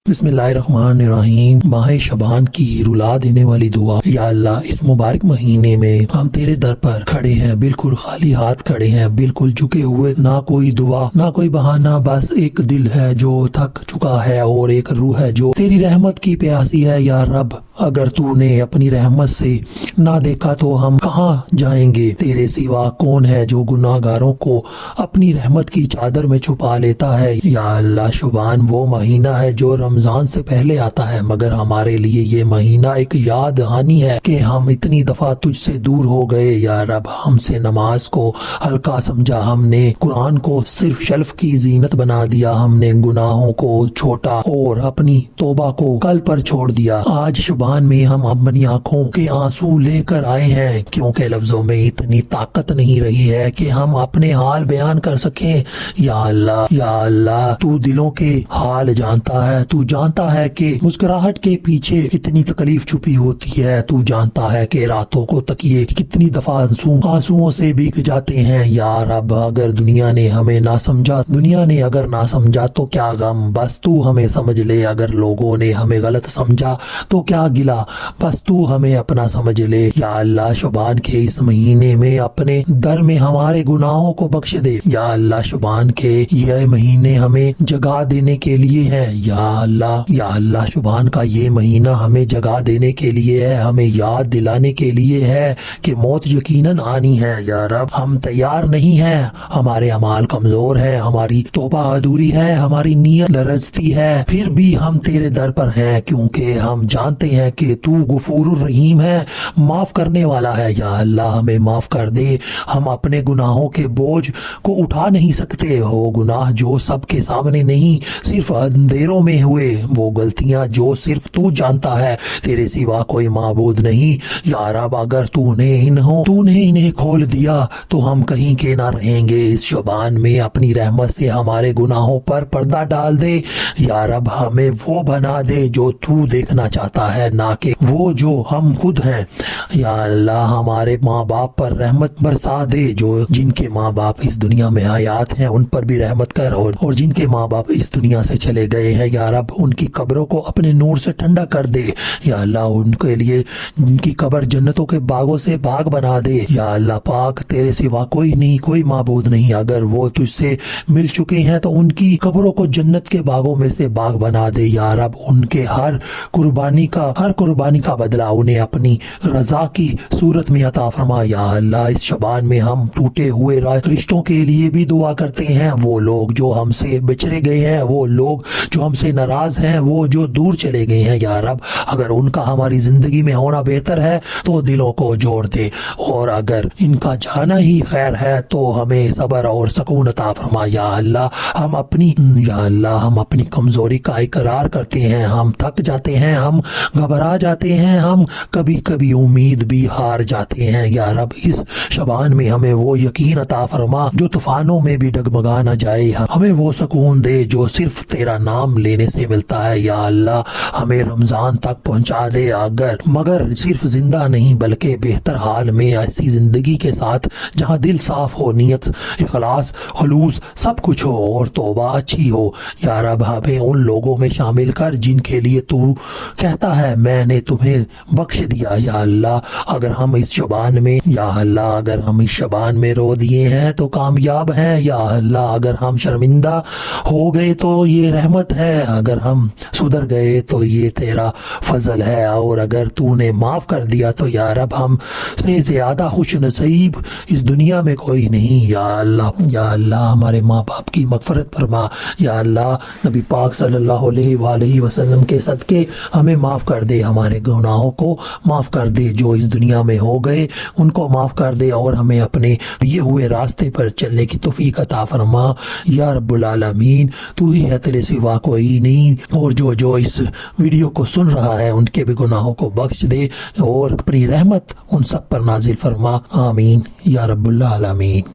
بسم اللہ الرحمن الرحیم۔ ماہ شعبان کی رلا دینے والی دعا۔ یا اللہ، اس مبارک مہینے میں ہم تیرے در پر کھڑے ہیں، بالکل خالی ہاتھ کھڑے ہیں، بالکل جھکے ہوئے، نہ کوئی دعا نہ کوئی بہانہ، بس ایک دل ہے جو تھک چکا ہے اور ایک روح ہے جو تیری رحمت کی پیاسی ہے۔ یا رب، اگر تو نے اپنی رحمت سے نہ دیکھا تو ہم کہاں جائیں گے؟ تیرے سوا کون ہے جو گناہ گاروں کو اپنی رحمت کی چادر میں چھپا لیتا ہے؟ یا اللہ، شعبان وہ مہینہ ہے جو رمضان سے پہلے آتا ہے، مگر ہمارے لیے یہ مہینہ ایک یاد دہانی ہے کہ ہم اتنی دفعہ تجھ سے دور ہو گئے۔ یا رب، ہم سے نماز کو ہلکا سمجھا، ہم نے قرآن کو صرف شلف کی زینت بنا دیا، ہم نے گناہوں کو چھوٹا اور اپنی توبہ کو کل پر چھوڑ دیا۔ آج شعبان میں ہم اپنی آنکھوں کے آنسو لے کر آئے ہیں، کیونکہ لفظوں میں اتنی طاقت نہیں رہی ہے کہ ہم اپنے حال بیان کر سکیں۔ یا اللہ، تو دلوں کے حال جانتا ہے، تو جانتا ہے کہ مسکراہٹ کے پیچھے کتنی تکلیف چھپی ہوتی ہے، تو جانتا ہے کہ راتوں کو تکیے کتنی دفعہ آنسوؤں سے بھیگ جاتے ہیں۔ یا رب، اگر دنیا نے ہمیں نہ سمجھا تو کیا غم، بس تو ہمیں سمجھ لے، اگر لوگوں نے ہمیں غلط سمجھا تو کیا گلا، بس تو ہمیں اپنا سمجھ لے۔ یا اللہ، شعبان کے اس مہینے میں اپنے در میں ہمارے گناہوں کو بخش دے۔ یا اللہ، شعبان کے یہ مہینے ہمیں جگا دینے کے لیے ہے۔ یا اللہ، شعبان کا یہ مہینہ ہمیں جگا دینے کے لیے ہے، ہمیں یاد دلانے کے لیے ہے کہ موت یقیناً آنی ہے۔ یا رب، ہم تیار نہیں ہیں، ہمارے اعمال کمزور ہیں، ہماری توبہ ادھوری ہے، ہماری نیت لرزتی ہے، پھر بھی ہم تیرے در پر ہیں، کیونکہ ہم جانتے ہیں کہ تو غفور الرحیم ہے، معاف کرنے والا ہے۔ یا اللہ، ہمیں معاف کر دے، ہم اپنے گناہوں کے بوجھ کو اٹھا نہیں سکتے، وہ گناہ جو سب کے سامنے نہیں، صرف اندھیروں میں ہوئے، وہ غلطیاں جو صرف تو جانتا ہے، تیرے سوا کوئی معبود نہیں۔ یا رب، اگر تو نے انہیں کھول دیا تو ہم کہیں کے نہ رہیں گے۔ اس شعبان میں اپنی رحمت سے ہمارے گناہوں پر پردہ ڈال دے۔ یا رب، ہمیں وہ بنا دے جو تو دیکھنا چاہتا ہے، نہ کہ وہ جو ہم خود ہیں۔ یا اللہ، ہمارے ماں باپ پر رحمت برسا دے، جن کے ماں باپ اس دنیا میں حیات ہیں ان پر بھی رحمت کر، اور جن کے ماں باپ اس دنیا سے چلے گئے ہیں، یا رب ان کی قبروں کو اپنے نور سے ٹھنڈا کر دے۔ یا اللہ، ان کے لیے ان کی قبر جنتوں کے باغوں سے باغ بنا دے۔ یا اللہ پاک، تیرے سوا کوئی نہیں، کوئی معبود نہیں، اگر وہ تجھ سے مل چکے ہیں تو ان کی قبروں کو جنت کے باغوں میں سے باغ بنا دے۔ یا رب، ان کے ہر قربانی کا بدلہ انہیں اپنی رضا کی صورت میں عطا فرما۔ یا اللہ، اس شعبان میں ہم ٹوٹے ہوئے رشتوں کے لیے بھی دعا کرتے ہیں، وہ لوگ جو ہم سے بچھڑے گئے ہیں، وہ لوگ جو ہم سے ناراض ہیں، وہ جو دور چلے گئے ہیں۔ یا رب، اگر ان کا ہماری زندگی میں ہونا بہتر ہے تو دلوں کو جوڑ دے، اور اگر ان کا جانا ہی خیر ہے تو ہمیں صبر اور سکون عطا فرما۔ یا اللہ، ہم اپنی کمزوری کا اقرار کرتے ہیں، ہم تھک جاتے ہیں، ہم گھبرا جاتے ہیں، ہم کبھی کبھی امید بھی ہار جاتے ہیں۔ یا رب، اس شعبان میں ہمیں وہ یقین عطا فرما جو طوفانوں میں بھی ڈگمگا نہ جائے، ہمیں وہ سکون دے جو صرف تیرا نام لینے سے ملتا ہے۔ یا اللہ، ہمیں رمضان تک پہنچا دے، مگر صرف زندہ نہیں بلکہ بہتر حال میں، ایسی زندگی کے ساتھ جہاں دل صاف ہو، نیت اخلاص خلوص سب کچھ ہو، اور توبہ اچھی ہو۔ یا رب، ہمیں ان لوگوں میں شامل کر جن کے لیے تو کہتا ہے میں نے تمہیں بخش دیا۔ یا اللہ، اگر ہم اس شعبان میں رو دیے ہیں تو کامیاب ہیں۔ یا اللہ، اگر ہم شرمندہ ہو گئے تو یہ رحمت ہے، اگر ہم سدھر گئے تو یہ تیرا فضل ہے، اور اگر تو نے معاف کر دیا تو یا رب ہم سے زیادہ خوش نصیب اس دنیا میں کوئی نہیں۔ یا اللہ، ہمارے ماں باپ کی مغفرت فرما۔ یا اللہ، نبی پاک صلی اللہ علیہ وآلہ وسلم کے صدقے ہمیں معاف کر دے، ہمارے گناہوں کو معاف کر دے، جو اس دنیا میں ہو گئے ان کو معاف کر دے، اور ہمیں اپنے دیے ہوئے راستے پر چلنے کی توفیق عطا فرما۔ یا رب العالمین، تو ہی ہے، تیرے سوا کوئی نہیں، اور جو اس ویڈیو کو سن رہا ہے ان کے بھی گناہوں کو بخش دے، اور اپنی رحمت ان سب پر نازل فرما۔ آمین یا رب العالمین۔